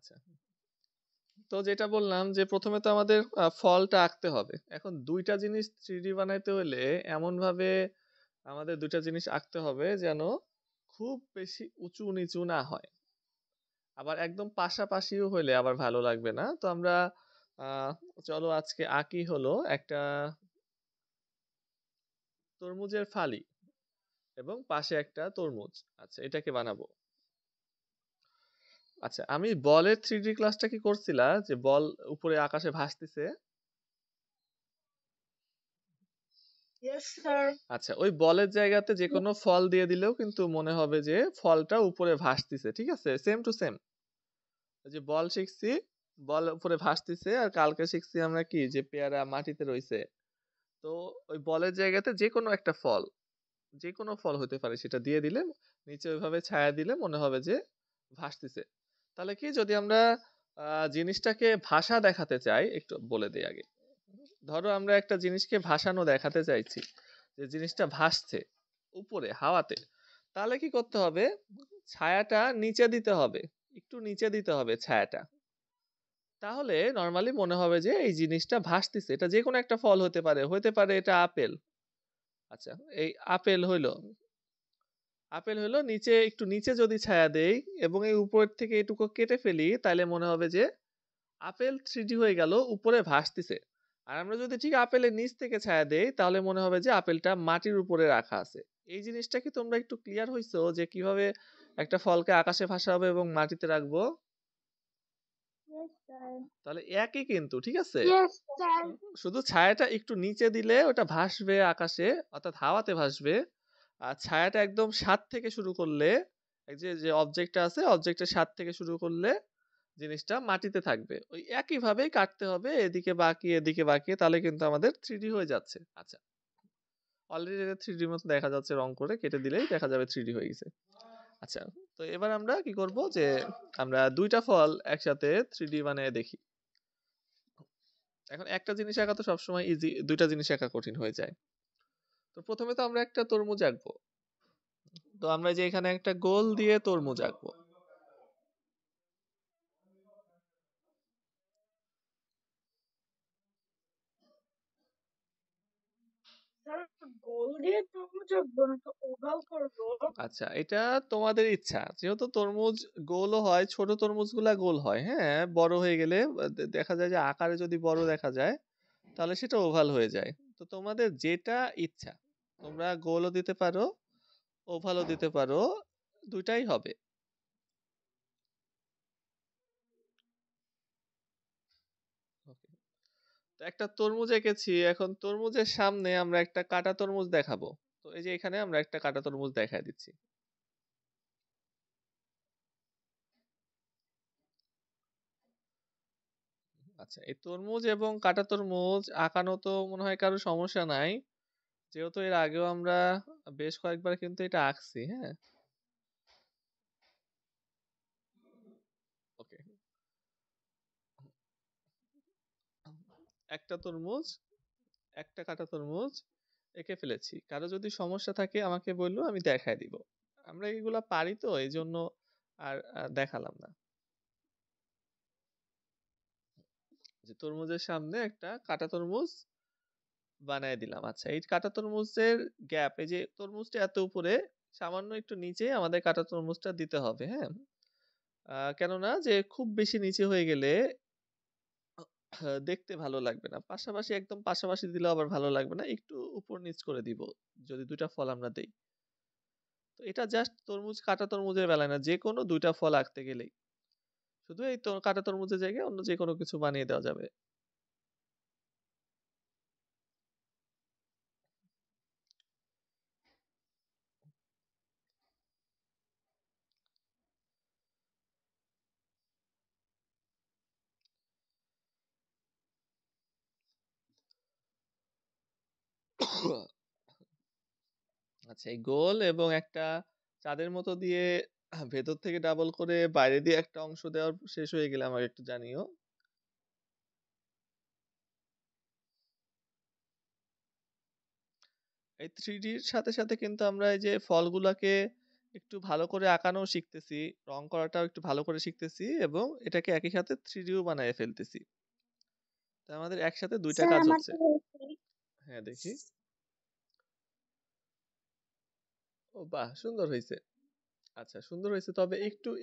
আচ্ছা, তো যেটা বললাম যে প্রথমে তো আমাদের ফলটা আঁকতে হবে। এখন দুইটা জিনিস 3D বানাইতে হলে এমন ভাবে আমাদের দুইটা জিনিস আঁকতে হবে যেন খুব বেশি উঁচু নিচু না হয়, আবার একদম পাশাপাশিও হইলে আবার ভালো লাগবে না। তো আমরা আহ চলো আজকে আঁকি হলো একটা তরমুজের ফালি এবং পাশে একটা তরমুজ। আচ্ছা, এটাকে বানাবো। আচ্ছা, আমি বলের 3D ক্লাসটা কি করছিলা, যে বল উপরে আকাশে ভাসতেছে? Yes, sir. আচ্ছা, ওই বলের জায়গাতে যে কোনো ফল দিয়ে দিলেও কিন্তু মনে হবে যে ফলটা উপরে ভাসতেছে। ঠিক আছে, সেম টু সেম। যে বল শিখছি, বল উপরে ভাসতেছে, আর কালকে শিখছি আমরা কি, যে পেয়ারা মাটিতে রইছে। তো ওই বলের জায়গাতে যে কোনো একটা ফল, যে কোনো ফল হতে পারে, সেটা দিয়ে দিলে নিচে ওইভাবে ছায়া দিলে মনে হবে যে ভাসতেছে। তাহলে কি, যদি আমরা জিনিসটাকে ভাষা দেখাতে চাই, একটু বলে দিই আগে। ধরো আমরা একটা জিনিসকে ভাসানো দেখাতে চাইছি, যে জিনিসটা ভাসছে উপরে হাওয়াতে, তাহলে কি করতে হবে, ছায়াটা নিচে দিতে হবে, একটু নিচে দিতে হবে ছায়াটা। তাহলে নরমালি মনে হবে যে এই জিনিসটা ভাসতেছে। এটা যে কোনো একটা ফল হতে পারে, হতে পারে এটা আপেল। আচ্ছা, এই আপেল হইলো, আপেল হলো নিচে, একটু নিচে যদি ছায়া দেই এবং এই উপর থেকে এটুকু কেটে ফেলি, তাহলে মনে হবে যে আপেল 3D হয়ে গেল, উপরে ভাসতেছে। আর আমরা যদি ঠিক আপেলের নিচ থেকে ছায়া দেই, তাহলে মনে হবে যে আপেলটা মাটির উপরে রাখা আছে। এই জিনিসটা কি তোমরা একটু ক্লিয়ার হইছো, যে কিভাবে একটা ফলকে আকাশে ভাসাবো এবং মাটিতে রাখবো? Yes, sir. তাহলে একই কিন্তু, ঠিক আছে। Yes, sir. শুধু ছায়াটা একটু নিচে দিলে ওটা ভাসবে আকাশে, অর্থাৎ হাওয়াতে ভাসবে। আর ছায়াটা একদম সাত থেকে শুরু করলে, এই যে যে অবজেক্টটা আছে, অবজেক্টের সাত থেকে শুরু করলে জিনিসটা মাটিতে থাকবে। ওই একই ভাবেই কাটতে হবে, এদিকে বাঁকিয়ে এদিকে বাঁকিয়ে, তাহলে কিন্তু আমাদের 3D হয়ে যাচ্ছে। আচ্ছা, অলরেডি এটা 3D মতো দেখা যাচ্ছে, রং করে কেটে দিলেই দেখা যাবে 3D হয়ে গেছে। আচ্ছা, তো এবার আমরা কি করব, যে আমরা দুইটা ফল একসাথে 3D বানিয়ে দেখি। এখন একটা জিনিস আঁকা তো সবসময় ইজি, দুইটা জিনিস আঁকা কঠিন হয়ে যায়। তো প্রথমে তো আমরা একটা তরমুজ আঁকবো। তো আমরা যে এখানে একটা গোল দিয়ে তরমুজ আঁকবো। Sir, গোল দিয়ে তরমুজ আঁকবো নাকি ওভাল করবো? আচ্ছা, এটা তোমাদের ইচ্ছা। যেহেতু তরমুজ গোলও হয়, ছোট তরমুজগুলা গোল হয়, হ্যাঁ, বড় হয়ে গেলে দেখা যায় যে আকারে যদি বড় দেখা যায়, তাহলে সেটা ওভাল হয়ে যায়। তো তোমাদের যেটা ইচ্ছা, তোমরা গোলও দিতে পারো, ওভালও দিতে পারো, দুইটাই হবে। Okay. তো একটা তরমুজ এঁকেছি, এখন তরমুজের সামনে আমরা একটা কাটা তরমুজ দেখাবো। তো এই যে এখানে আমরা একটা কাটা তরমুজ দেখাই দিচ্ছি। আচ্ছা, এই তরমুজ এবং কাটা তরমুজ আঁকানো তো মনে হয় কারো সমস্যা নাই, যেহেতু এর আগেও আমরা বেশ কয়েকবার কিন্তু এটা আঁকছি। হ্যাঁ, ওকে। একটা তরমুজ, একটা কাটা তরমুজ এঁকে ফেলেছি। কারো যদি সমস্যা থাকে আমাকে বললো, আমি দেখাই দিব। আমরা এগুলা পারি তো, এই জন্য আর দেখালাম না। যে তরমুজের সামনে একটা কাটা তরমুজ বানায় দিলাম। আচ্ছা, এই কাটা তরমুজের গ্যাপ, এই যে তরমুজটা এত উপরে, সামান্য একটু নিচে আমাদের কাটা তরমুজটা দিতে হবে। হ্যাঁ, কেননা যে খুব বেশি নিচে হয়ে গেলে দেখতে ভালো লাগবে না। পাশাপাশি, একদম পাশাপাশি দিলেও আবার ভালো লাগবে না। একটু উপর নিচ করে দিব, যদি দুইটা ফল আমরা দেই। তো এটা জাস্ট তরমুজ, কাটা তরমুজের বেলায় না, যে কোনো দুইটা ফল আঁকতে গেলেই শুধু এই তো কাটা তরমুজের জায়গায় অন্য যে কোনো কিছু বানিয়ে দেওয়া যাবে। আচ্ছা, এই গোল এবং একটা চাঁদের মতো দিয়ে ভেতর থেকে ডাবল করে বাইরে দিয়ে একটা অংশ দেওয়ার শেষ হয়ে গেলে আমাকে একটু জানিও। এই 3D র সাথে সাথে কিন্তু আমরা এই যে ফলগুলাকে একটু ভালো করে আঁকানোও শিখতেছি, রং করাটাও একটু ভালো করে শিখতেছি এবং এটাকে একই সাথে 3Dও বানায় ফেলতেছি। তো আমাদের একসাথে দুইটা স্যার কাজ আমার হচ্ছে। তো হয়েছে। হ্যাঁ, দেখি। ও বাহ! সুন্দর হইছে। আচ্ছা, সুন্দর হইছে, তবে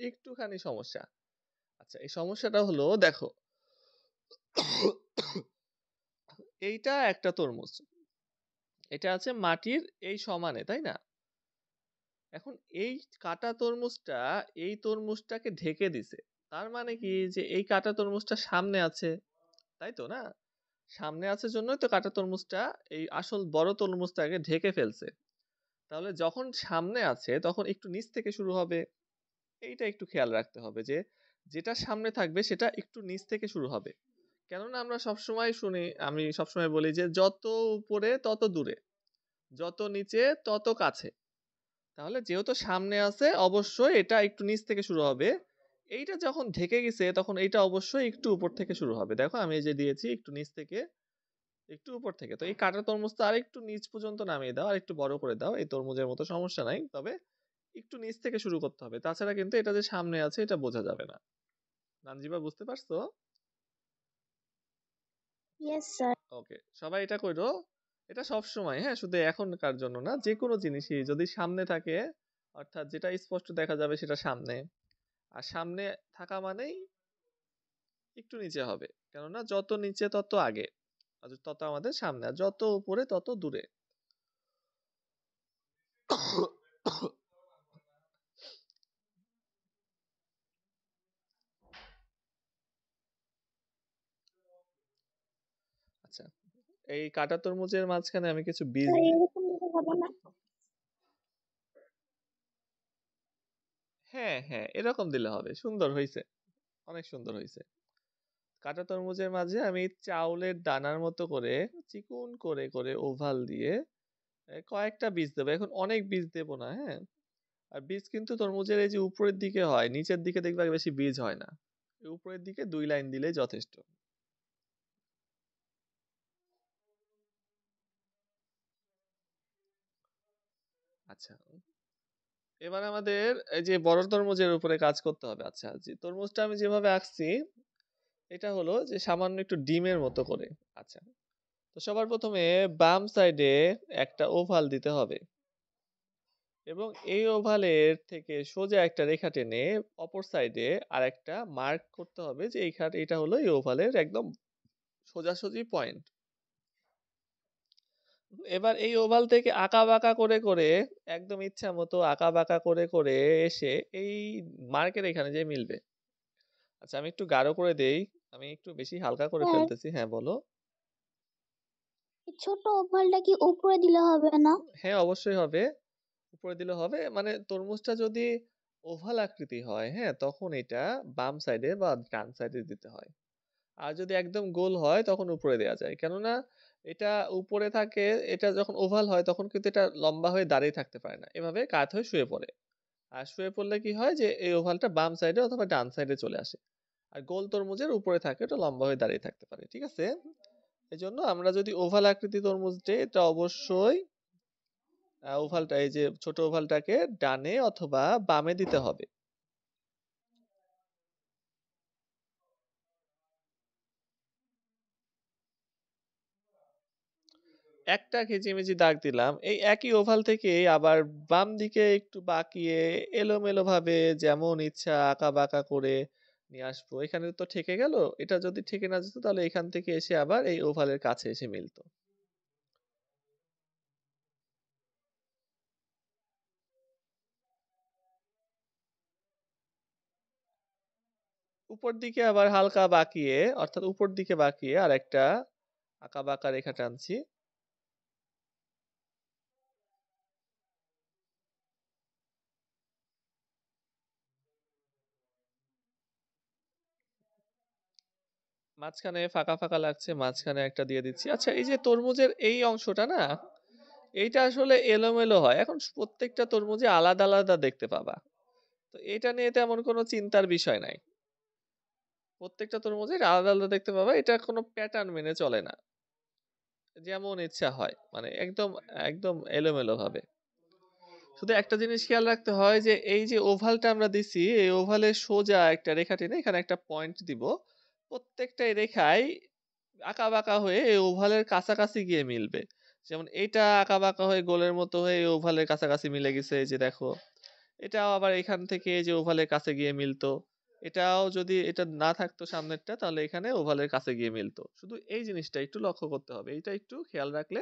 একটুখানি সমস্যা। আচ্ছা, এই সমস্যাটা হলো দেখো, এইটা একটা তরমুজ। এটা আছে মাটির এই সমানে, তাই না? এখন এই কাটা তরমুজটা এই তরমুজটাকে ঢেকে দিছে। তার মানে কি যে এই কাটা তরমুজটা সামনে আছে, তাই তো না? সামনে আছে জন্যই তো কাটা তরমুজটা এই আসল বড় তরমুজটাকে ঢেকে ফেলছে। তাহলে যখন সামনে আছে তখন একটু নিচ থেকে শুরু হবে। এইটা একটু খেয়াল রাখতে হবে যে যেটা সামনে থাকবে সেটা একটু নিচ থেকে শুরু হবে। কেননা আমরা সবসময় শুনি, আমি সবসময় বলি যে যত উপরে তত দূরে, যত নিচে তত কাছে। তাহলে যেহেতু সামনে আছে অবশ্যই এটা একটু নিচ থেকে শুরু হবে। এইটা যখন ঢেকে গেছে তখন এইটা অবশ্যই একটু উপর থেকে শুরু হবে। দেখো আমি এই যে দিয়েছি একটু নিচ থেকে একটু উপর থেকে। তো এই কাটা তরমুজটা আরেকটু নিচ পর্যন্ত নামিয়ে দাও, আর একটু বড় করে দাও। এই তরমুজের মতো সমস্যা নাই, তবে একটু নিচ থেকে শুরু করতে হবে, তাছাড়া কিন্তু এটা যে সামনে আছে এটা বোঝা যাবে না। নানজিবা, বুঝতে পারছো? Yes sir. ওকে, সবাই এটা কইরো। এটা সব সময়, হ্যাঁ, শুধু এখনকার জন্য না, যে কোনো জিনিসই যদি সামনে থাকে, অর্থাৎ যেটা স্পষ্ট দেখা যাবে সেটা সামনে, আর সামনে থাকা মানেই একটু নিচে হবে, কেননা যত নিচে তত আগে, আর তত আমাদের সামনে, আর যত উপরে তত দূরে। আচ্ছা, এই কাটা তরমুজের মাঝখানে আমি কিছু বীজ স্যার এরকম দিলে হবে না? হ্যাঁ হ্যাঁ, এরকম দিলে হবে, সুন্দর হয়েছে, অনেক সুন্দর হয়েছে। কাটা তরমুজের মাঝে আমি চাউলের দানার মতো করে চিকন করে করে ওভাল দিয়ে কয়েকটা বীজ দেবো। এখন অনেক বীজ দেবো না, হ্যাঁ। আর বীজ কিন্তু তরমুজের এই যে উপরের দিকে হয়, নিচের দিকে দেখবে বেশি বীজ হয় না। এই উপরের দিকে 2 লাইন দিলেই যথেষ্ট। আচ্ছা, এবার আমাদের এই যে বড় তরমুজের উপরে কাজ করতে হবে। আচ্ছা, যে তরমুজটা আমি যেভাবে আঁকছি এটা হলো যে সামান্য একটু ডিমের মতো করে। আচ্ছা, তো সবার প্রথমে বাম সাইডে একটা ওভাল দিতে হবে এবং এই ওভালের থেকে সোজা একটা রেখা টেনে অপর সাইডে আরেকটা মার্ক করতে হবে যে এইখানে এটা হলো এই ওভালের একদম সোজাসুজি পয়েন্ট। এবার এই ওভাল থেকে আঁকা বাঁকা করে করে একদম ইচ্ছা মতো আঁকা বাঁকা করে করে এসে এই মার্কের এখানে যে মিলবে। আচ্ছা, আমি একটু গাঢ় করে দেই, আমি একটু বেশি হালকা করে স্যার ফেলতেছি। হ্যাঁ, বলো। এই ছোট ওভালটা কি উপরে দিলে হবে না? হ্যাঁ, অবশ্যই হবে, উপরে দিলে হবে। মানে তরমুজটা যদি ওভাল আকৃতি হয়, হ্যাঁ, তখন এটা বাম সাইডে বা ডান সাইডে দিতে হয়। আর যদি একদম গোল হয় তখন উপরে দেওয়া যায়, কেননা এটা উপরে থাকে। এটা যখন ওভাল হয় তখন কিন্তু এটা লম্বা হয়ে দাঁড়িয়ে থাকতে পারে না, এভাবে কাত হয়ে শুয়ে পড়ে। আর শুয়ে পড়লে কি হয় যে এই ওভালটা বাম সাইডে অথবা ডান সাইডে চলে আসে। আর গোল তরমুজের উপরে থাকে, ওটা লম্বা হয়ে দাঁড়িয়ে থাকতে পারে, ঠিক আছে? এই জন্য আমরা যদি ওভাল আকৃতি তরমুজ দিই, এটা অবশ্যই ওভালটা, এই যে ছোট ওভালটাকে ডানে অথবা বামে দিতে হবে। একটা ঘিজিমিজি দাগ দিলাম, এই একই ওভাল থেকে আবার বাম দিকে একটু বাঁকিয়ে এলোমেলো ভাবে যেমন ইচ্ছা আঁকা বাঁকা করে নিয়ে আসবো। এখানে তো ঠেকে গেল, এটা যদি ঠেকে না যেত তাহলে এখান থেকে এসে আবার এই ওভালের কাছে এসে মিলতো। উপর দিকে আবার হালকা বাঁকিয়ে, অর্থাৎ উপর দিকে বাঁকিয়ে আর একটা আঁকা বাঁকা রেখা টানছি। মাঝখানে ফাঁকা ফাঁকা লাগছে, মাঝখানে একটা দিয়ে দিচ্ছি। আচ্ছা, এই যে তরমুজের এই অংশটা না, এইটা আসলে এলোমেলো হয়। এখন প্রত্যেকটা তরমুজে আলাদা আলাদা দেখতে পাবা, তো এটা নিয়ে তেমন কোনো চিন্তার বিষয় নাই। প্রত্যেকটা তরমুজের আলাদা আলাদা দেখতে পাবা, এটা কোনো প্যাটার্ন মেনে চলে না, যেমন ইচ্ছা হয়, মানে একদম একদম এলোমেলো ভাবে। শুধু একটা জিনিস খেয়াল রাখতে হয় যে এই যে ওভালটা আমরা দিছি এই ওভালের সোজা একটা রেখা টেনে এখানে একটা পয়েন্ট দিব। প্রত্যেকটা রেখায় আঁকাবাঁকা হয়ে এই ওভালের কাছাকাছি গিয়ে মিলবে। যেমন এইটা আঁকাবাঁকা হয়ে গোলের মতো হয়ে এই ওভালের কাছাকাছি মিলে গেছে এই যে দেখো। এটাও আবার এখান থেকে এই যে ওভালের কাছে গিয়ে মিলতো। এটাও যদি এটা না থাকতো সামনেরটা তাহলে এখানে ওভালের কাছে গিয়ে মিলতো। শুধু এই জিনিসটা একটু লক্ষ্য করতে হবে। এইটা একটু খেয়াল রাখলে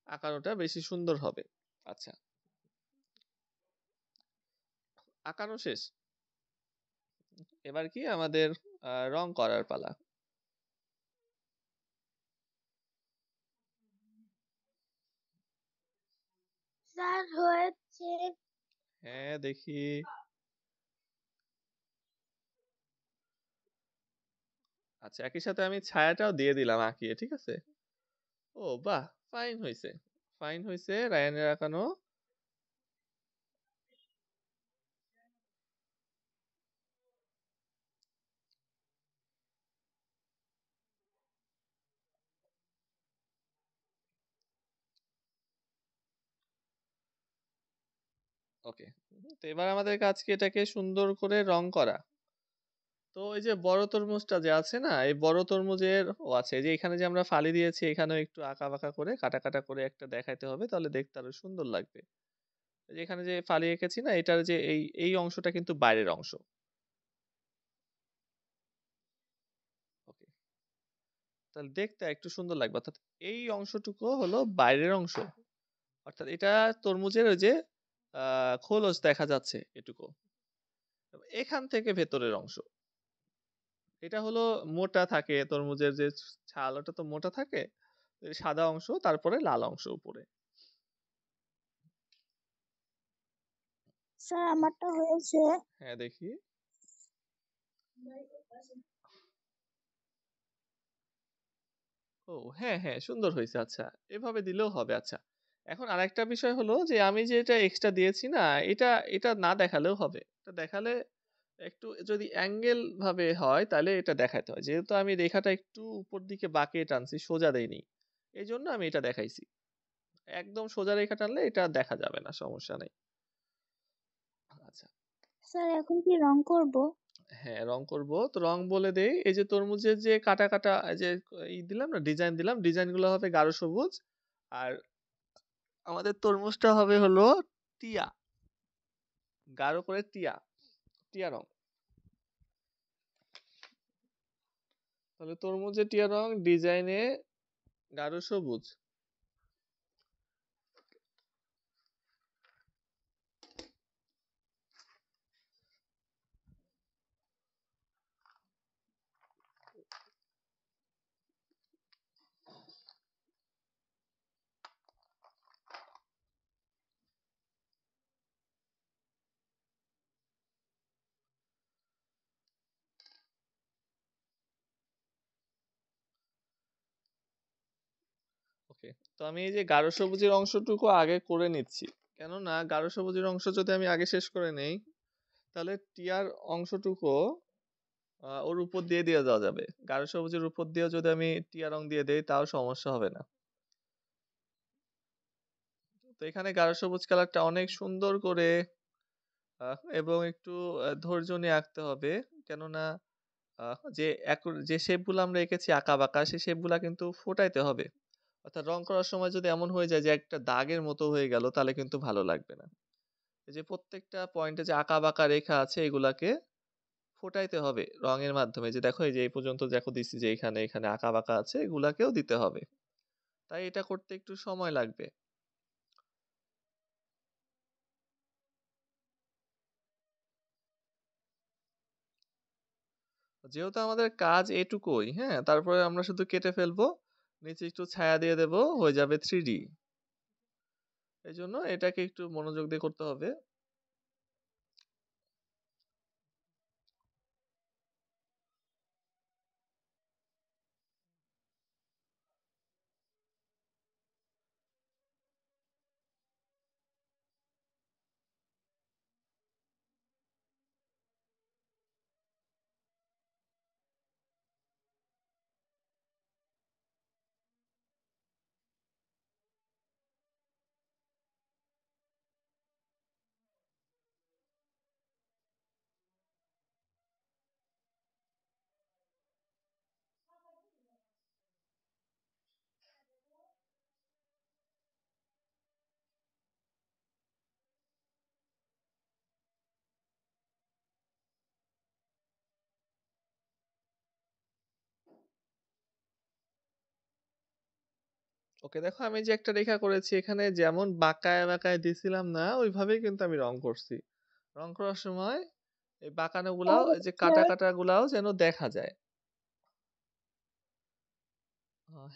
আঁকানোটা বেশি সুন্দর হবে। আচ্ছা, আঁকানো শেষ। এবার কি আমাদের রং করার পালা। স্যার হয়েছে। হ্যাঁ, দেখি। আচ্ছা, একই সাথে আমি ছায়াটাও দিয়ে দিলাম আঁকিয়ে, ঠিক আছে? ও বাহ! ফাইন হইছে। ফাইন হইছে রায়ানের আঁকানো। ওকে। তো এবার আমাদের কাজ কি এটাকে সুন্দর করে রং করা। তো এই যে বড় তরমুজটা যে আছে না, এই বড় তরমুজের আছে এই যে এখানে যে আমরা ফালি দিয়েছি এখানেও একটু আঁকা-বাঁকা করে কাটা করে একটা দেখাইতে হবে তাহলে দেখতে আরো সুন্দর লাগবে। এই যে এখানে যে ফালি এঁকেছি না এটার যে এই অংশটা কিন্তু বাইরের অংশ। ওকে। তাহলে দেখতে একটু সুন্দর লাগবে। অর্থাৎ এই অংশটুকু হলো বাইরের অংশ। অর্থাৎ এটা তরমুজের ওই যে খোলস দেখা যাচ্ছে এটুকু। এখান থেকে ভেতরের অংশ। এটা হলো মোটা থাকে তরমুজের যে ছাল ওটা তো মোটা থাকে। এই সাদা অংশ তারপরে লাল অংশ উপরে। স্যার আমারটা হয়েছে। হ্যাঁ, দেখি। ও হ্যাঁ, হ্যাঁ, সুন্দর হইছে। আচ্ছা, এভাবে দিলেও হবে। আচ্ছা। এখন আরেকটা বিষয় হলো যে আমি যে এটা এক্সট্রা দিয়েছি না, এটা না দেখালেও হবে। এটা দেখালে একটু যদি অ্যাঙ্গেল ভাবে হয় তাহলে এটা দেখাইতে হয়। যেহেতু আমি রেখাটা একটু উপর দিকে বাঁকিয়ে টানছি, সোজা দেইনি। এজন্য আমি এটা দেখাইছি। একদম সোজা রেখা টানলে এটা দেখা যাবে না, সমস্যা নাই। আচ্ছা। স্যার এখন কি রং করব? হ্যাঁ, রং করব। তো রং বলে দেই। এই যে তরমুজের যে কাটা এই যে দিলাম না ডিজাইন দিলাম। ডিজাইন গুলো হবে গাঢ় সবুজ। আর আমাদের তরমুজটা হবে হলো টিয়া। গাঢ় করে টিয়া। টিয়া রং। তাহলে তরমুজের টিয়া রং ডিজাইনে গাঢ় সবুজ। ওকে। তো আমি এই যে গাঢ় সবুজের অংশটুকু আগে করে নিচ্ছি। কেননা গাঢ় সবুজের অংশ যদি আমি আগে শেষ করে নেই তাহলে টিয়ার অংশটুকু ওর উপর দিয়ে দেওয়া যাবে। গাঢ় সবুজের উপর দিয়েও যদি আমি টিয়া রং দিয়ে দেই তাও সমস্যা হবে না। তো এখানে গাঢ় সবুজ কালারটা অনেক সুন্দর করে এবং একটু ধৈর্য নিয়ে আঁকতে হবে। কেননা যে যে শেপ গুলো আমরা এঁকেছি আঁকা-বাঁকা সেই শেপ গুলা কিন্তু ফোটাইতে হবে। অর্থাৎ রং করার সময় যদি এমন হয়ে যায় যে একটা দাগের মতো হয়ে গেল তাহলে কিন্তু ভালো লাগবে না। এই যে প্রত্যেকটা পয়েন্টে যে আঁকা-বাঁকা রেখা আছে এগুলাকে ফোটাইতে হবে রঙের মাধ্যমে। যে দেখো এই যে এই পর্যন্ত দেখো দিছি যে এখানে আঁকা-বাঁকা আছে এগুলাকেও দিতে হবে। তাই এটা করতে একটু সময় লাগবে। যেহেতু আমাদের কাজ এটুকুই, হ্যাঁ? তারপরে আমরা শুধু কেটে ফেলবো। নিচে একটু ছায়া দিয়ে দেব, হয়ে যাবে 3D। এজন্য এটাকে একটু মনোযোগ দিয়ে করতে হবে। ওকে দেখো আমি যে একটা রেখা করেছি এখানে যেমন বাঁকায় বাঁকায় দিছিলাম না ওইভাবেই কিন্তু আমি রং করছি। রং করার সময় এই বাঁকানো গুলাও এই যে আচ্ছা, কাটা কাটা গুলাও যেন দেখা যায়।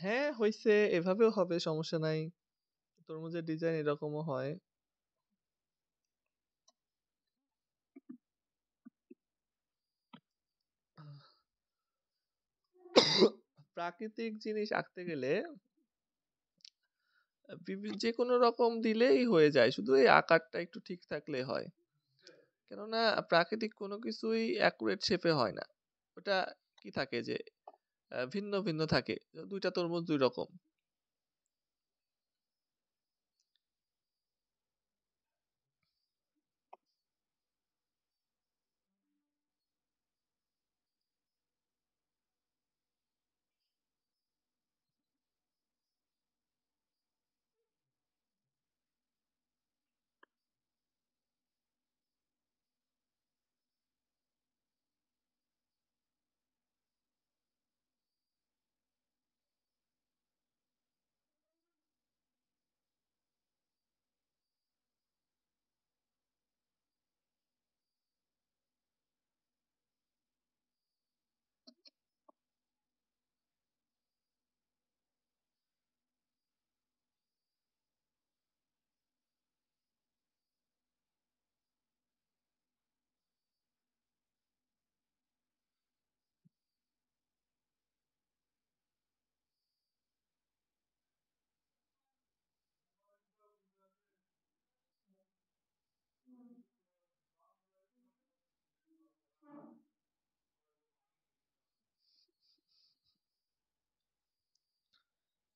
হ্যাঁ হইছে, এভাবেও হবে, সমস্যা নাই। তরমুজের ডিজাইন এরকমও হয়। প্রাকৃতিক জিনিস আঁকতে গেলে যে কোনো রকম দিলেই হয়ে যায়, শুধু এই আকারটা একটু ঠিক থাকলে হয়। কেননা প্রাকৃতিক কোনো কিছুই অ্যাকুরেট শেপে হয় না। ওটা কি থাকে যে ভিন্ন ভিন্ন থাকে, দুইটা তরমুজ দুই রকম।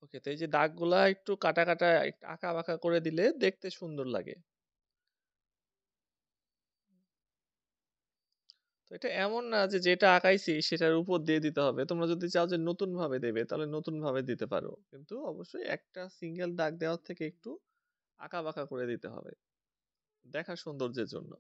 ওকে, তো এই যে দাগগুলা একটু কাটা কাটা একটু আঁকা বাঁকা করে দিলে দেখতে সুন্দর লাগে। তো এটা এমন না যে যেটা আঁকাইছি সেটার উপর দিয়ে দিতে হবে। তোমরা যদি চাও যে নতুন ভাবে দেবে তাহলে নতুন ভাবে দিতে পারো, কিন্তু অবশ্যই একটা সিঙ্গেল দাগ দেওয়ার থেকে একটু আঁকা বাঁকা করে দিতে হবে দেখার সৌন্দর্যের জন্য।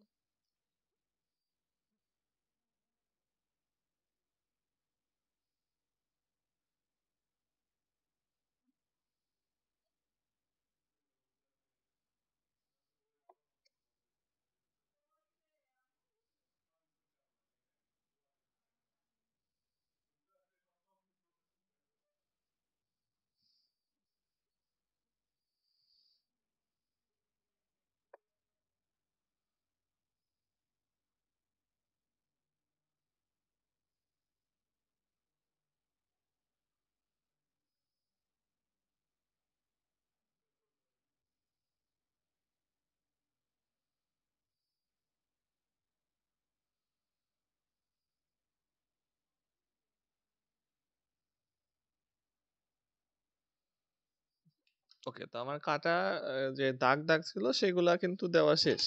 ওকে, তো আমার কাটা যে দাগ দাগ ছিল সেগুলা কিন্তু দেওয়া শেষ।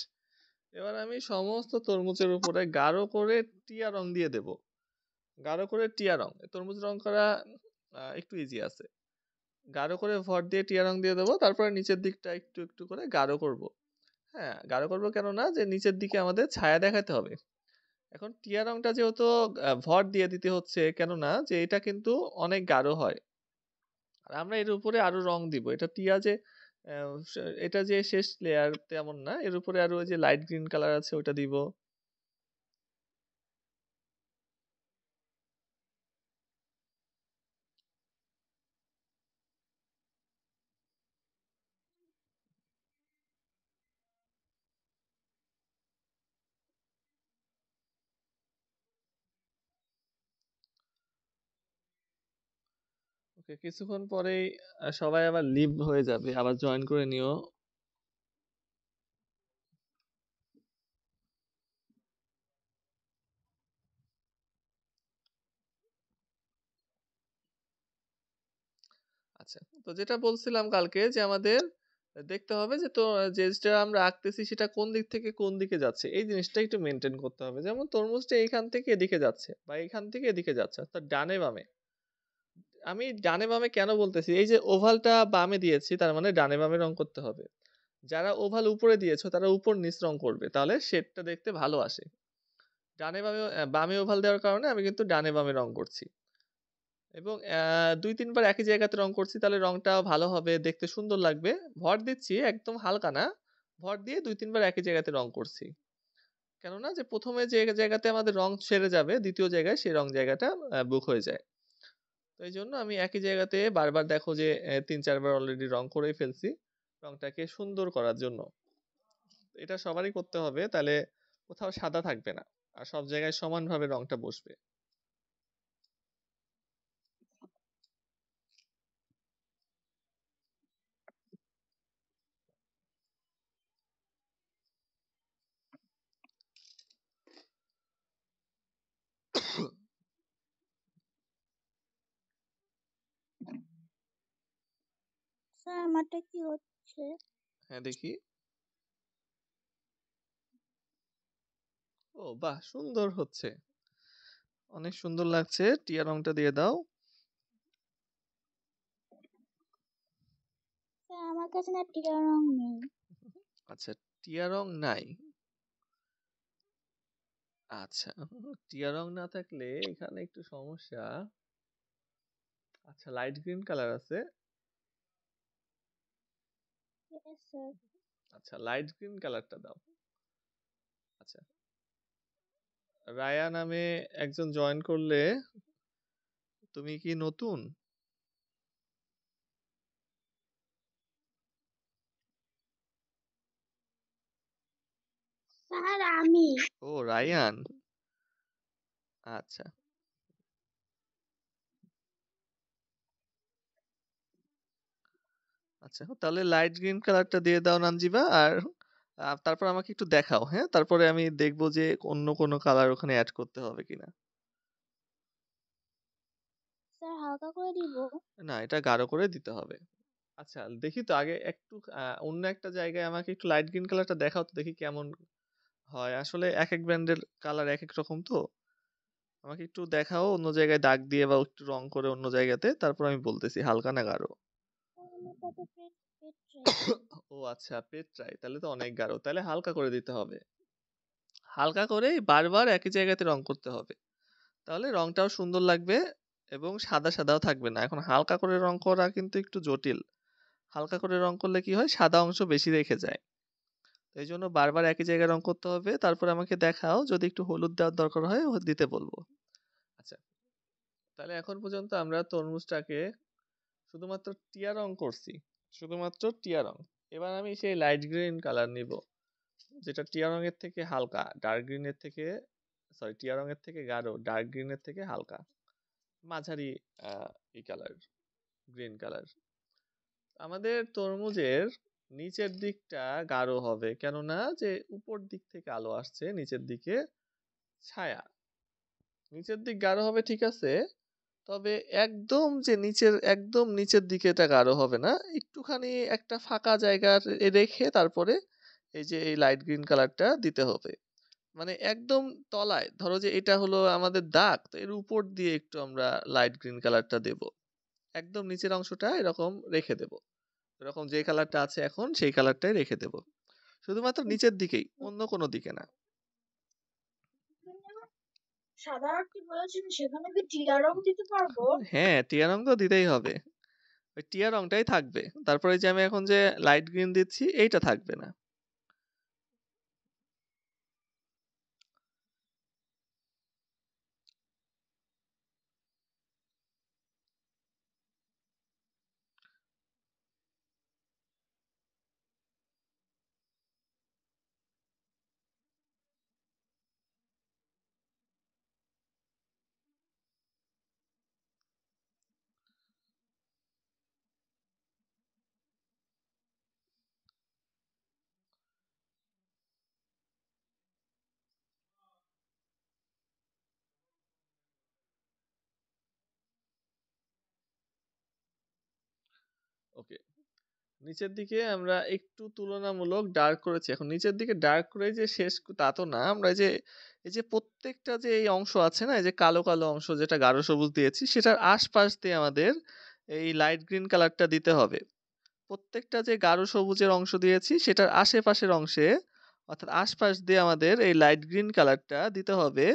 এবার আমি সমস্ত তরমুজের উপরে গাঢ় করে টিয়া রং দিয়ে দেব। গাঢ় করে টিয়া রং, তরমুজ রং করা একটু ইজি আছে। গাঢ় করে ভর দিয়ে টিয়া রং দিয়ে দেবো, তারপরে নিচের দিকটা একটু একটু করে গাঢ় করব। হ্যাঁ, গাঢ় করবো কেননা যে নিচের দিকে আমাদের ছায়া দেখাতে হবে। এখন টিয়া রংটা যেহেতু ভর দিয়ে দিতে হচ্ছে, কেননা যে এটা কিন্তু অনেক গাঢ় হয়। আর আমরা এর উপরে আরো রং দিব। এটা টিয়া যে এটা যে শেষ লেয়ার তেমন না, এর উপরে আরো ওই যে লাইট গ্রিন কালার আছে ওটা দিব। ওকে, কিছুক্ষণ পরেই সবাই আবার লিভ হয়ে যাবে, আবার জয়েন করে নিও। আচ্ছা, তো যেটা বলছিলাম কালকে যে আমাদের দেখতে হবে যে তো যেটা আমরা আঁকতেছি সেটা কোন দিক থেকে কোন দিকে যাচ্ছে, এই জিনিসটা একটু মেনটেন করতে হবে। যেমন তরমুজটা এইখান থেকে এদিকে যাচ্ছে বা এইখান থেকে এদিকে যাচ্ছে, অর্থাৎ ডানে বামে। আমি ডানে বামে কেন বলতেছি, এই যে ওভালটা বামে দিয়েছি তার মানে ডানে বামে রং করতে হবে। যারা ওভাল উপরে দিয়েছো তারা উপর নিচ রং করবে, তাহলে শেডটা দেখতে ভালো আসে। ডানে বামে বামে ওভাল দেওয়ার কারণে আমি কিন্তু ডানে বামে রং করছি। এবং ২-৩ বার একই জায়গাতে রং করছি তাহলে রংটাও ভালো হবে, দেখতে সুন্দর লাগবে। ভর দিচ্ছি একদম হালকা না। ভর দিয়ে ২-৩ বার একই জায়গাতে রং করছি। কেননা যে ১ম এ যে জায়গাতে আমাদের রং সেরে যাবে, ২য় জায়গায় সেই জায়গাটা বুক হয়ে যায়। তো এইজন্য আমি একই জায়গাতে বারবার দেখো যে ৩-৪ বার অলরেডি রং করেই ফেলছি। রংটাকে সুন্দর করার জন্য। এটা সবারই করতে হবে, তাহলে কোথাও সাদা থাকবে না। আর সব জায়গায় সমানভাবে রংটা বসবে। স্যার আমারটা কি হচ্ছে? হ্যাঁ, দেখি। ও বাহ! সুন্দর হচ্ছে। অনেক সুন্দর লাগছে। টিয়া রংটা দিয়ে দাও। স্যার আমার কাছে না টিয়া রং নেই। আচ্ছা, টিয়া রং নাই। আচ্ছা, টিয়া রং না থাকলে এখানে একটু সমস্যা। আচ্ছা, লাইট গ্রিন কালার আছে। Yes, sir. আচ্ছা, লাইট গ্রিন কালারটা দাও। আচ্ছা, রায়া নামে একজন জয়েন করলে। তুমি কি নতুন? স্যার আমি। ও, রায়ান। আচ্ছা। আচ্ছা, তাহলে লাইট গ্রিন কালারটা দিয়ে দাও নানজিবা। আর তারপর আমাকে একটু দেখাও, হ্যাঁ? তারপরে আমি দেখবো যে অন্য কোনো কালার ওখানে অ্যাড করতে হবে কিনা। স্যার হালকা করে দিব? না, এটা গাঢ় করে দিতে হবে। আচ্ছা, দেখি তো আগে একটু অন্য একটা জায়গায় আমাকে একটু লাইট গ্রিন কালারটা দেখাও তো, দেখি কেমন হয়। আসলে একেক ব্র্যান্ডের কালার একেক রকম তো। আমাকে একটু দেখাও অন্য জায়গায় দাগ দিয়ে বা একটু রং করে অন্য জায়গাতে, তারপর আমি বলতেছি হালকা না গাঢ়। স্যার আমারটা তো পেট্রাই। ও আচ্ছা, পেট্রাই, তাহলে তো অনেক গাঢ়, তাহলে হালকা করে দিতে হবে। হালকা করেই বারবার একই জায়গাতে রং করতে হবে, তাহলে রংটাও সুন্দর লাগবে এবং সাদা সাদাও থাকবে না। এখন হালকা করে রং করা কিন্তু একটু জটিল। হালকা করে রং করলে কি হয়, সাদা অংশ বেশি রেখে যায়। তো এই জন্য বারবার একই জায়গায় রং করতে হবে। তারপর আমাকে দেখাও, যদি একটু হলুদ দেওয়ার দরকার হয় দিতে বলবো। আচ্ছা, তাহলে এখন পর্যন্ত আমরা তরমুজটাকে শুধুমাত্র টিয়া রং করছি, শুধুমাত্র টিয়া রং। এবার আমি সেই লাইট গ্রিন কালার নিব, যেটা টিয়া রঙের থেকে হালকা, ডার্ক গ্রিনের থেকে, সরি, টিয়া রঙের থেকে গাঢ়, ডার্ক গ্রিনের থেকে হালকা, মাঝারি এই কালার, গ্রিন কালার। আমাদের তরমুজের নিচের দিকটা গাঢ় হবে, কেননা যে উপর দিক থেকে আলো আসছে, নিচের দিকে ছায়া। নিচের দিক গাঢ় হবে, ঠিক আছে। তবে একদম যে একদম নিচের দিকে এটা গাঢ় হবে না, একটুখানি একটা ফাঁকা জায়গা রেখে তারপরে এই যে এই লাইট গ্রিন কালারটা দিতে হবে। মানে একদম তলায়, ধরো যে এটা হলো আমাদের দাগ, তো এর উপর দিয়ে একটু আমরা লাইট গ্রিন কালারটা দেব। একদম নিচের অংশটা এরকম রেখে দেব, এরকম যে কালারটা আছে এখন সেই কালারটাই রেখে দেব, শুধুমাত্র নিচের দিকেই, অন্য কোনো দিকে না। সাদা রঙটি বলেছেন, সেখানে কি টিয়া রং দিতে পারবো? হ্যাঁ, টিয়া রং তো দিতেই হবে। ওই টিয়া রংটাই থাকবে, তারপরে যে আমি এখন যে লাইট গ্রিন দিচ্ছি এইটা থাকবে না। ওকে, নিচের দিকে আমরা একটু তুলনামূলক ডার্ক করেছি। এখন নিচের দিকে ডার্ক করে যে শেষ তা তো না, আমরা এই যে প্রত্যেকটা যে এই অংশ আছে না, এই যে কালো কালো অংশ যেটা গাঢ় সবুজ দিয়েছি, সেটার আশপাশ দিয়ে আমাদের এই লাইট গ্রিন কালারটা দিতে হবে। প্রত্যেকটা যে গাঢ় সবুজের অংশ দিয়েছি সেটার আশেপাশের অংশে, অর্থাৎ আশপাশ দিয়ে আমাদের এই লাইট গ্রিন কালারটা দিতে হবে,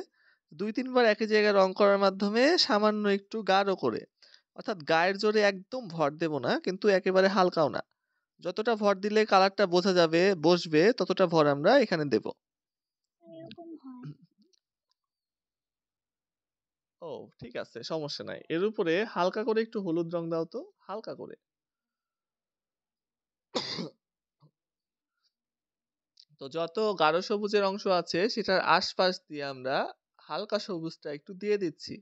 2-3 বার একই জায়গায় রং করার মাধ্যমে সামান্য একটু গাঢ় করে, অর্থাৎ গায়ের জোরে একদম ভর দেব না, কিন্তু একেবারে হালকাও না। যতটা ভর দিলে কালারটা বোঝা যাবে, বসবে, ততটা ভর আমরা এখানে দেব। স্যার এরকম হয়। ও ঠিক আছে, সমস্যা নাই। এর উপরে হালকা করে একটু হলুদ রং দাও তো, হালকা করে। তো যত গাঢ় সবুজের অংশ আছে সেটার আশপাশ দিয়ে আমরা হালকা সবুজটা একটু দিয়ে দিচ্ছি।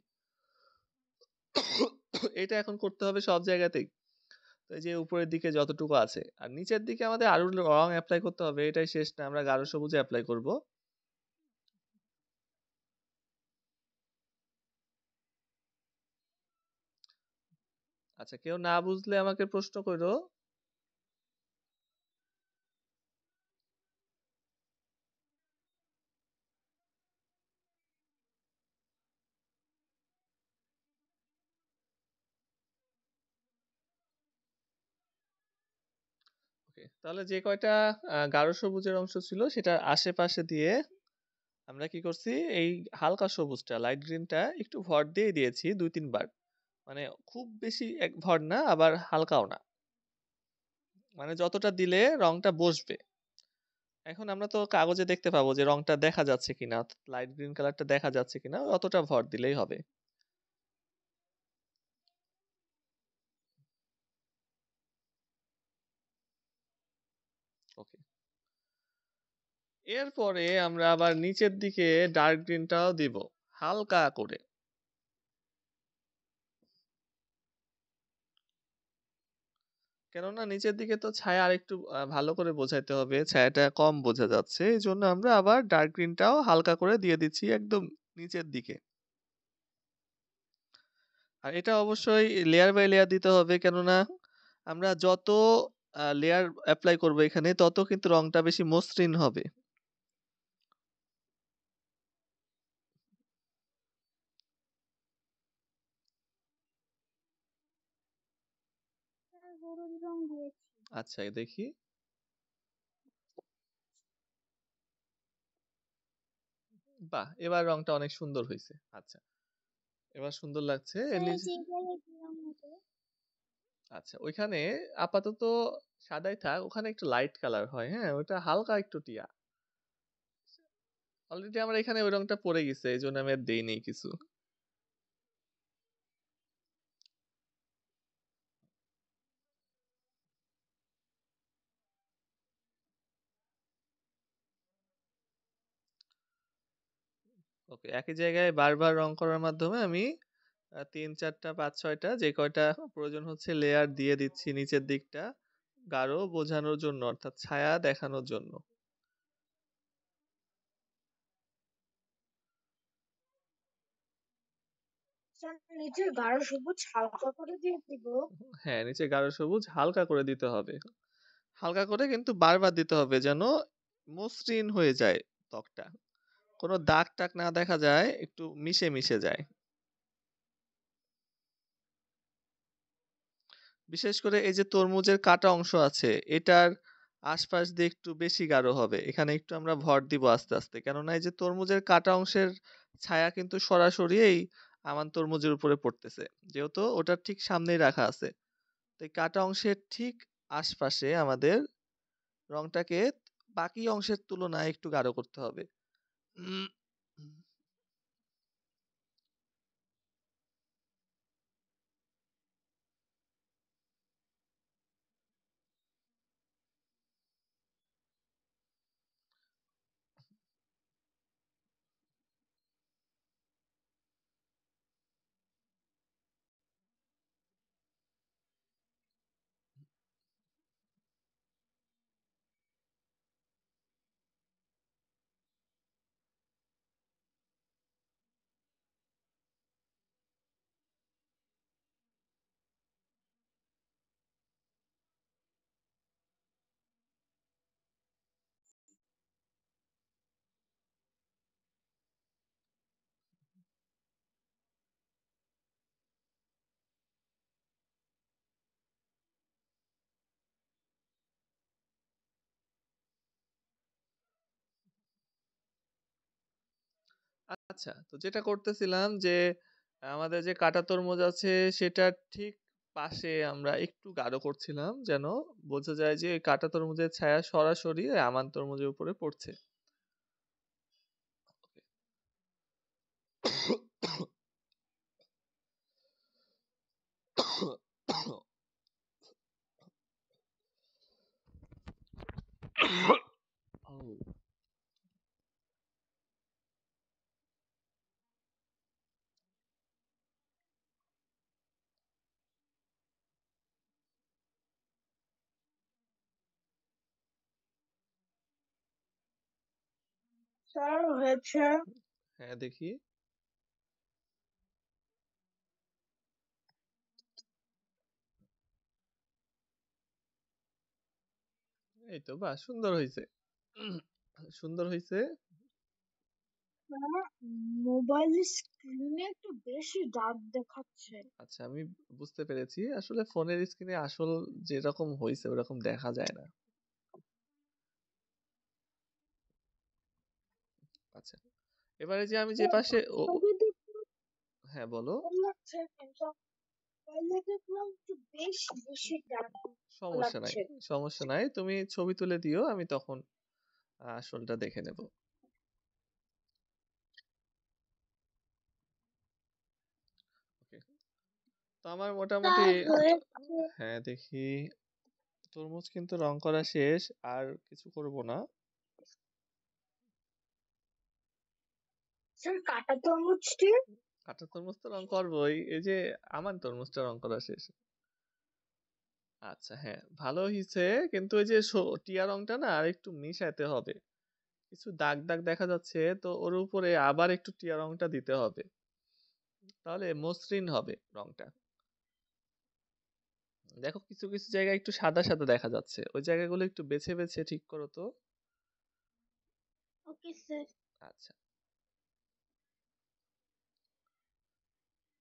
এটা এখন করতে হবে সব জায়গাতেই। তো এই যে উপরের দিকে যতটুকু আছে, আর নিচের দিকে আমাদের আরো রং অ্যাপ্লাই করতে হবে, এটাই শেষ না, আমরা গাঢ় সবুজে অ্যাপ্লাই করব। আচ্ছা, কেউ না বুঝলে আমাকে প্রশ্ন করো। ওকে, তাহলে যে কয়টা গাঢ় সবুজের অংশ ছিল সেটার আশেপাশে দিয়ে আমরা কি করছি, এই হালকা সবুজটা, লাইট গ্রিনটা একটু ভর দিয়ে দিয়েছি 2-3 বার। মানে খুব বেশি এক ভর না, আবার হালকাও না, মানে যতটা দিলে রংটা বসবে। এখন আমরা তো কাগজে দেখতে পাবো যে রংটা দেখা যাচ্ছে কিনা, লাইট গ্রিন কালারটা দেখা যাচ্ছে কিনা, অতটা ভর দিলেই হবে। ওকে, এরপরে আমরা আবার নিচের দিকে ডার্ক গ্রিনটাও দিব হালকা করে। কেননা নিচের দিকে তো ছায়া আরেকটু ভালো করে বোঝাইতে হবে, ছায়াটা কম বোঝা যাচ্ছে, এই জন্য আমরা আবার ডার্ক গ্রিনটাও হালকা করে দিয়ে দিচ্ছি একদম নিচের দিকে। আর এটা অবশ্যই লেয়ার বাই লেয়ার দিতে হবে, কেননা আমরা যত লেয়ার অ্যাপ্লাই করবো এখানে, তত কিন্তু রংটা বেশি মসৃণ হবে। স্যার হলুদ রং দিয়েছি। আচ্ছা, দেখি। বাহ, এবার রংটা অনেক সুন্দর হয়েছে। আচ্ছা, এবার সুন্দর লাগছে। এর স্যার এই নিচে যে এই জায়গায় কি রং হবে? আচ্ছা, ওইখানে আপাতত সাদাই থাক, ওখানে একটু লাইট কালার হয়, হ্যাঁ, ওটা হালকা একটু টিয়া। অলরেডি আমার এখানে ওই রংটা পড়ে গেছে, এই জন্য আমি আর দেইনি কিছু। ওকে, একই জায়গায় বারবার রং করার মাধ্যমে আমি 3-4টা 5-6টা যে কয়টা প্রয়োজন হচ্ছে লেয়ার দিয়ে দিচ্ছি নিচের দিকটা, গাঢ় বোঝানোর জন্য, অর্থাৎ ছায়া দেখানোর জন্য। স্যার নিচে গাঢ় সবুজ হালকা করে দিয়ে দিব। হ্যাঁ, নিচে গাঢ় সবুজ হালকা করে দিতে হবে। হালকা করে কিন্তু বারবার দিতে হবে, যেন মসৃণ হয়ে যায় ত্বকটা, কোনো দাগ টাগ না দেখা যায়, একটু মিশে মিশে যায়। বিশেষ করে এই যে তরমুজের কাটা অংশ আছে, এটার আশপাশ দিয়ে একটু বেশি গাঢ় হবে, এখানে একটু আমরা ভর দিব আস্তে আস্তে, কেননা এই যে তরমুজের কাটা অংশের ছায়া কিন্তু সরাসরি এই আমান তরমুজের উপরে পড়তেছে, যেহেতু ওটা ঠিক সামনেই রাখা আছে। তো এই কাটা অংশের ঠিক আশপাশে আমাদের রংটাকে বাকি অংশের তুলনায় একটু গাঢ় করতে হবে। উম, আচ্ছা, তো যেটা করতেছিলাম যে আমাদের যে কাটা তরমুজ আছে সেটার ঠিক পাশে আমরা একটু গাঢ় করছিলাম যেন বোঝা যায় যে এই কাটা তরমুজের ছায়া সরাসরি ওই আমান তরমুজের উপরে পড়ছে। ও, স্যার হয়েছে। হ্যাঁ দেখি। এই তো বাহ সুন্দর হয়েছে। সুন্দর হয়েছে। স্যার মোবাইলের স্ক্রিনে একটু বেশি ডার্ক দেখাচ্ছে। আচ্ছা আমি বুঝতে পেরেছি আসলে ফোনের স্ক্রিনে আসল যেরকম হয়েছে ওরকম দেখা যায় না। আচ্ছা এবারে যে আমি যে স্যার পাশে ছবিতে পুরো হ্যাঁ বলো। ভালো লাগছে কিন্তু মোবাইলে দেখলাম একটু বেশি বেশি ডার্ক সমস্যা নাই, লাগছে। সমস্যা নাই, তুমি ছবি তুলে দিও আমি তখন আসলটা দেখে নেব। ওকে, তো আমার মোটামুটি স্যার হয়েছে। হ্যাঁ দেখি তরমুজ কিন্তু রং করা শেষ, আর কিছু করব না। স্যার কাটা তরমুজটি কাঁচা তরমুজ তো রং করবোই, এই যে আমার তরমুজটা রং করা শেষ। আচ্ছা হ্যাঁ ভালো হয়েছে, কিন্তু ওই যে টিয়া রংটা না আর একটু মিশাতে হবে, কিছু দাগ দাগ দেখা যাচ্ছে তো ওর উপরে আবার একটু টিয়া রংটা দিতে হবে, তাহলে মসৃণ হবে রংটা। দেখো কিছু কিছু জায়গায় একটু সাদা সাদা দেখা যাচ্ছে, ওই জায়গাগুলো একটু বেছে বেছে ঠিক করো তো। Okay sir. আচ্ছা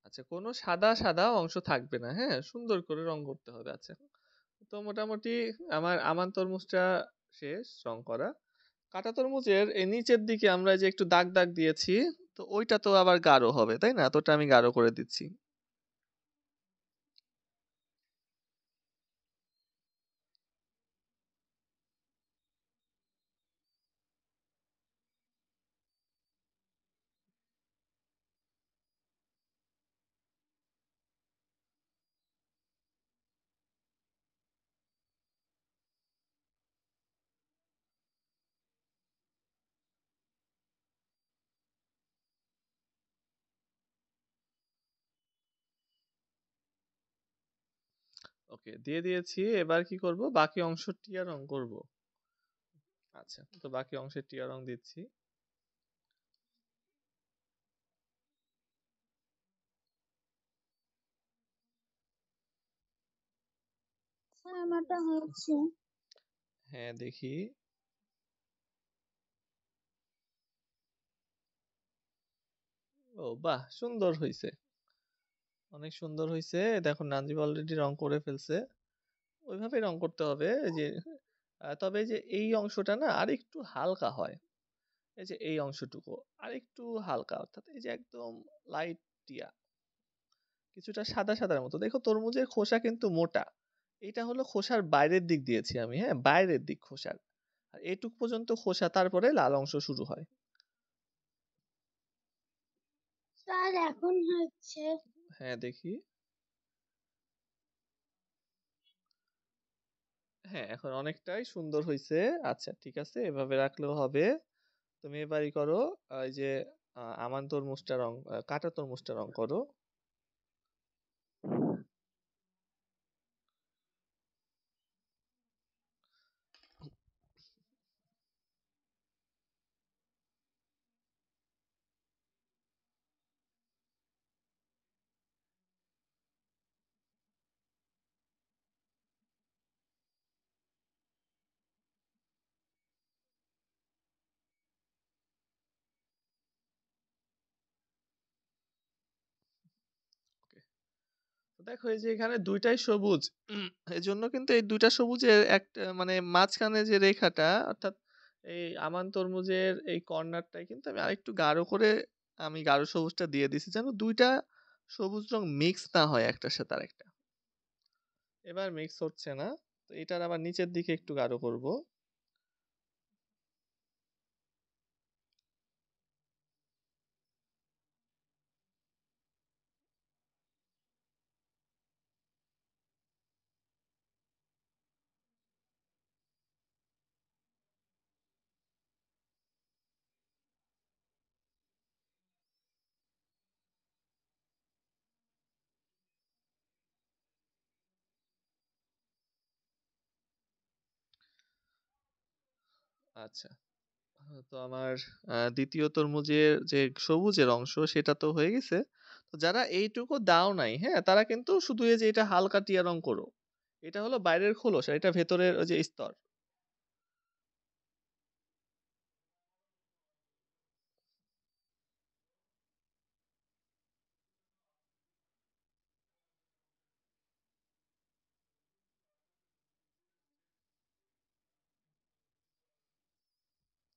আচ্ছা, কোনো সাদা সাদা অংশ থাকবে না, হ্যাঁ সুন্দর করে রং করতে হবে। আচ্ছা তো মোটামুটি আমার আমান তরমুজটা শেষ রং করা। কাঁটা তরমুজের এই নিচের দিকে আমরা যে একটু দাগ দাগ দিয়েছি, তো ওইটা তো আবার গাঢ় হবে তাই না, তোটা আমি গাঢ় করে দিচ্ছি। ওকে দিয়ে দিয়েছি, এবার কি করব বাকি অংশ টিয়া রং করব। আচ্ছা তো বাকি অংশে টিয়া রং দিচ্ছি। স্যার আমারটা হয়েছে। হ্যাঁ দেখি। ও বাহ সুন্দর হয়েছে, অনেক সুন্দর হয়েছে। দেখো নানজিব অলরেডি রং করে ফেলছে, ওইভাবেই রং করতে হবে। এই যে তবে এই যে এই অংশটা না আর একটু হালকা হয়, এই যে এই অংশটুকু আর একটু হালকা, অর্থাৎ এই যে একদম লাইট টিয়া, কিছুটা সাদা সাদার মতো। দেখো তরমুজের খোসা কিন্তু মোটা, এটা হলো খোসার বাইরের দিক দিয়েছি আমি, হ্যাঁ বাইরের দিক খোসার, আর এটুক পর্যন্ত খোসা, তারপরে লাল অংশ শুরু হয়। স্যার এখন হচ্ছে। হ্যাঁ দেখি। হ্যাঁ এখন অনেকটাই সুন্দর হয়েছে। আচ্ছা ঠিক আছে এভাবে রাখলেও হবে। তুমি এবারই করো এই যে আমান তরমুজটা রং, কাঁটা তরমুজটা রং করো। ওকে, তো দেখো এই যে এখানে দুইটাই সবুজ, এই জন্য কিন্তু এই দুইটা সবুজের একটা মানে মাঝখানে যে রেখাটা, অর্থাৎ এই আমান তরমুজের এই কর্নারটাই কিন্তু আমি আরেকটু গাঢ় করে আমি গাঢ় সবুজটা দিয়ে দিছি যেন দুইটা সবুজ রং মিক্স না হয় একটার সাথে আরেকটা। এবার মিক্স হচ্ছে না, তো এটার আবার নিচের দিকে একটু গাঢ় করব। আচ্ছা, তো আমার দ্বিতীয় তরমুজের যে সবুজের অংশ সেটা তো হয়ে গেছে। তো যারা এইটুকু দাও নাই, হ্যাঁ, তারা কিন্তু শুধু এই যে এটা হালকা টিয়া রং করো। এটা হলো বাইরের খোলস আর এটা ভেতরের ওই যে স্তর।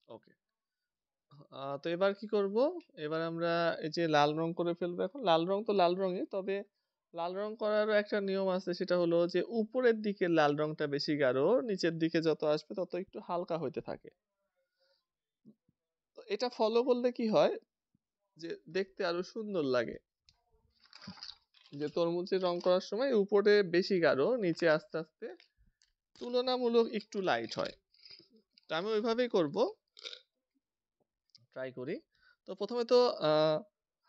ওকে। তো এবার কি করব? এবার আমরা এই যে লাল রং করে ফেলবো এখন। লাল রং তো লাল রঙই, তবে লাল রং করারও একটা নিয়ম আছে, সেটা হলো যে উপরের দিকে লাল রংটা বেশি গাঢ়, নিচের দিকে যত আসবে তত একটু হালকা হইতে থাকে। তো এটা ফলো করলে কি হয় যে দেখতে আরো সুন্দর লাগে। যে তরমুজের রং করার সময় উপরে বেশি গাঢ়, নিচে আস্তে আস্তে তুলনামূলক একটু লাইট হয়। তো আমি ওইভাবেই করব, ট্রাই করি। তো প্রথমে তো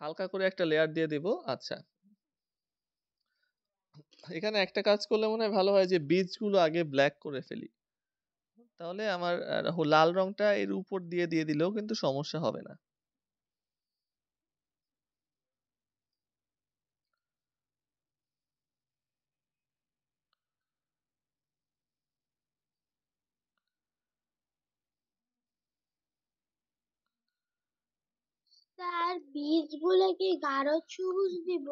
হালকা করে একটা লেয়ার দিয়ে দিব। আচ্ছা, এখানে একটা কাজ করলে মনে হয় ভালো হয় যে বীজগুলো আগে ব্ল্যাক করে ফেলি, তাহলে আমার লাল রংটা এর উপর দিয়ে দিয়ে দিলেও কিন্তু সমস্যা হবে না। স্যার বীজগুলো কি গাঢ় সবুজ দিব?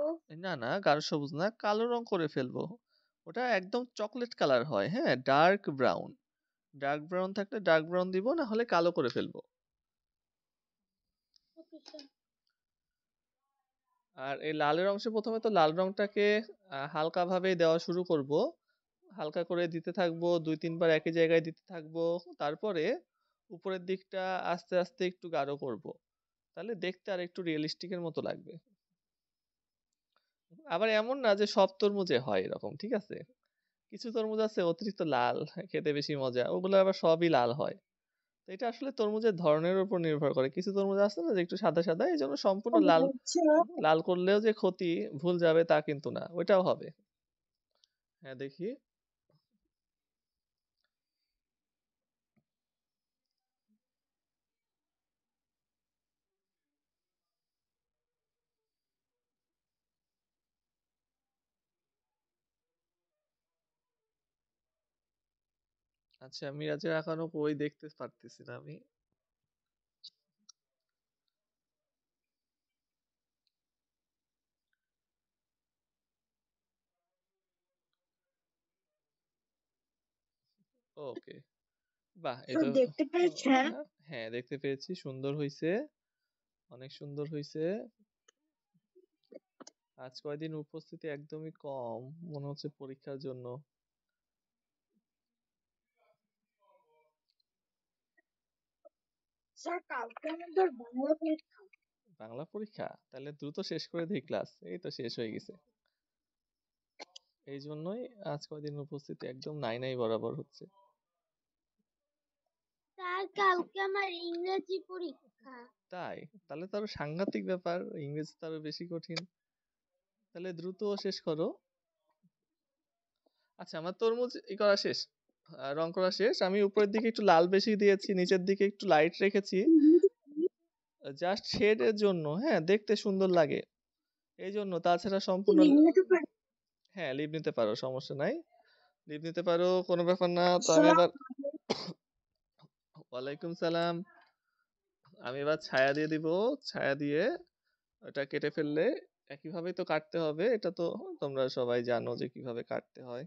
না না, গাঢ় সবুজ না, কালো রং করে ফেলবো। ওটা একদম চকলেট কালার হয়, হ্যাঁ, ডার্ক ব্রাউন। ডার্ক ব্রাউন থাকলে ডার্ক ব্রাউন দিব, না হলে কালো করে ফেলবো। Okay sir. আর এই লালের অংশে প্রথমে তো লাল রংটাকে হালকা ভাবে দেওয়া শুরু করব। হালকা করে দিতে থাকবো, 2-3 বার একই জায়গায় দিতে থাকবো। তারপরে উপরের দিকটা আস্তে আস্তে একটু গাঢ় করব, তাহলে দেখতে আর একটু রিয়েলিস্টিকের মতো লাগবে। আবার এমন না যে সব তরমুজে হয় এরকম, ঠিক আছে? কিছু তরমুজ আছে অতিরিক্ত লাল, খেতে বেশি মজা, ওগুলো আবার সবই লাল হয়। তো এটা আসলে তরমুজের ধরনের উপর নির্ভর করে। কিছু তরমুজ আছে না যে একটু সাদা সাদা, এই জন্য সম্পূর্ণ লাল আচ্ছা, লাল করলেও যে ক্ষতি, ভুল যাবে তা কিন্তু না, ওইটাও হবে। হ্যাঁ, দেখি। আচ্ছা, মিরাজের আঁকানো বই দেখতে পারতেছি না আমি। ওকে, বাহ, স্যার এটা দেখতে পেয়েছেন? হ্যাঁ, দেখতে পেয়েছি, সুন্দর হইছে, অনেক সুন্দর হইছে। আজ কয়দিন উপস্থিতি একদমই কম, মনে হচ্ছে পরীক্ষার জন্য। স্যার কালকে আমাদের বাংলা পরীক্ষা। বাংলা পরীক্ষা? তাহলে দ্রুত শেষ করে দিই ক্লাস, এই তো শেষ হয়ে গেছে। এই জন্যই আজ কয়দিন উপস্থিতি একদম নাই নাই বরাবর হচ্ছে। স্যার কালকে আমার ইংরেজি পরীক্ষা। তাই? তাহলে তো আরো সাংঘাতিক ব্যাপার, ইংরেজি তো আরো বেশি কঠিন। তাহলে দ্রুত শেষ করো। আচ্ছা, আমার তরমুজ করা শেষ, রং করা শেষ। আমি উপরের দিকে একটু লাল বেশি দিয়েছি, নিচের দিকে একটু লাইট রেখেছি, জাস্ট শেড এর জন্য, হ্যাঁ, দেখতে সুন্দর লাগে এই জন্য। তাছাড়া সম্পূর্ণ নিতে পারি? হ্যাঁ, লিভ নিতে পারো, সমস্যা নাই, লিভ নিতে পারো, কোনো ব্যাপার না। তো আমি সালাম। এবার ওয়ালাইকুম সালাম। আমি এবার ছায়া দিয়ে দিব। ছায়া দিয়ে ওটা কেটে ফেললে একইভাবেই তো কাটতে হবে, এটা তো তোমরা সবাই জানো যে কিভাবে কাটতে হয়।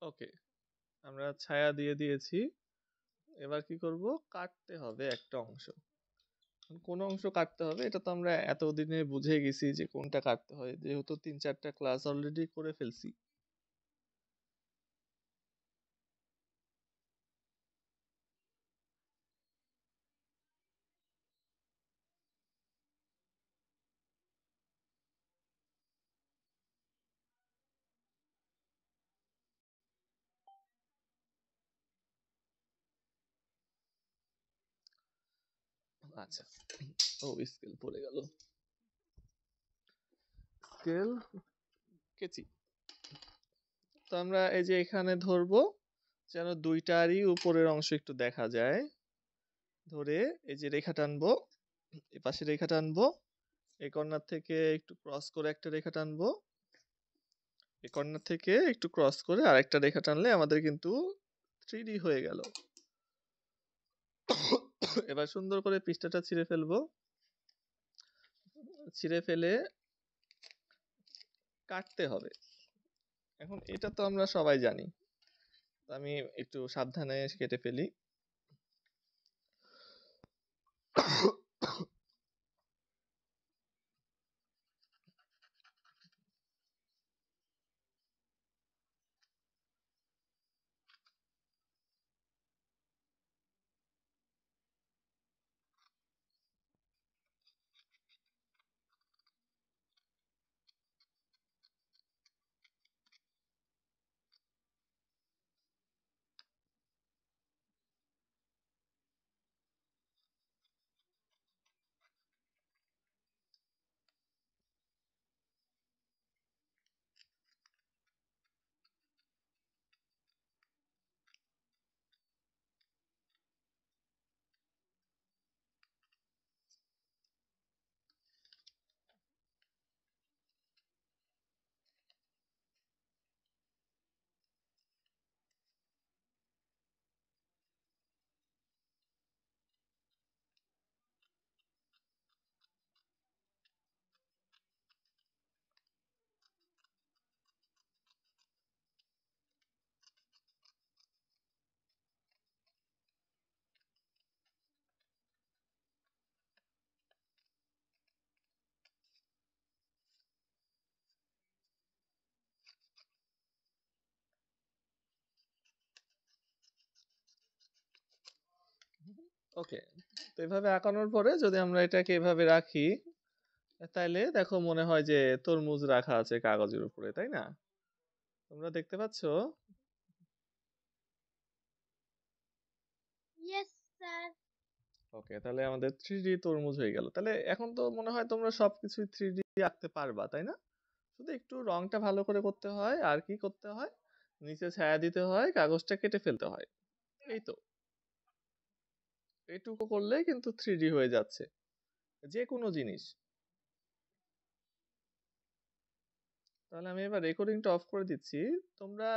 ওকে, আমরা ছায়া দিয়ে দিয়েছি। এবার কি করব, কাটতে হবে একটা অংশ। কোন অংশ কাটতে হবে এটা তো আমরা এতদিনে বুঝে গেছি যে কোনটা কাটতে হয়, যেহেতু 3-4টা ক্লাস অলরেডি করে ফেলছি। আচ্ছা, ও স্কেল পড়ে গেল, স্কেল কেচি। তো আমরা এই যে এখানে ধরবো যেন দুইটারই উপরের অংশ একটু দেখা যায়। ধরে এই যে রেখা টানবো, এই পাশে রেখা টানবো, এই কর্নার থেকে একটু ক্রস করে একটা রেখা টানবো, এই কর্নার থেকে একটু ক্রস করে আরেকটা রেখা টানলে আমাদের কিন্তু 3D হয়ে গেল। এবার সুন্দর করে পৃষ্ঠাটা ছিঁড়ে ফেলবো, ছিঁড়ে ফেলে কাটতে হবে। এখন এটা তো আমরা সবাই জানি, আমি একটু সাবধানে কেটে ফেলি। ওকে, তো এভাবে আঁকানোর পরে যদি আমরা এটাকে এভাবে রাখি, তাইলে দেখো মনে হয় যে তরমুজ রাখা আছে কাগজের উপরে, তাই না? তোমরা দেখতে পাচ্ছ? Yes sir. ওকে, তাহলে আমাদের 3D তরমুজ হয়ে গেল। তাহলে এখন তো মনে হয় তোমরা সবকিছুই 3D আঁকতে পারবা, তাই না? শুধু একটু রংটা ভালো করে করতে হয়, আর কি করতে হয়, নিচে ছায়া দিতে হয়, কাগজটা কেটে ফেলতে হয়, এই তো। এইটুকু করলেই কিন্তু 3D হয়ে যাচ্ছে যে কোনো জিনিস। তাহলে আমি এবার রেকর্ডিংটা অফ করে দিচ্ছি। তোমরা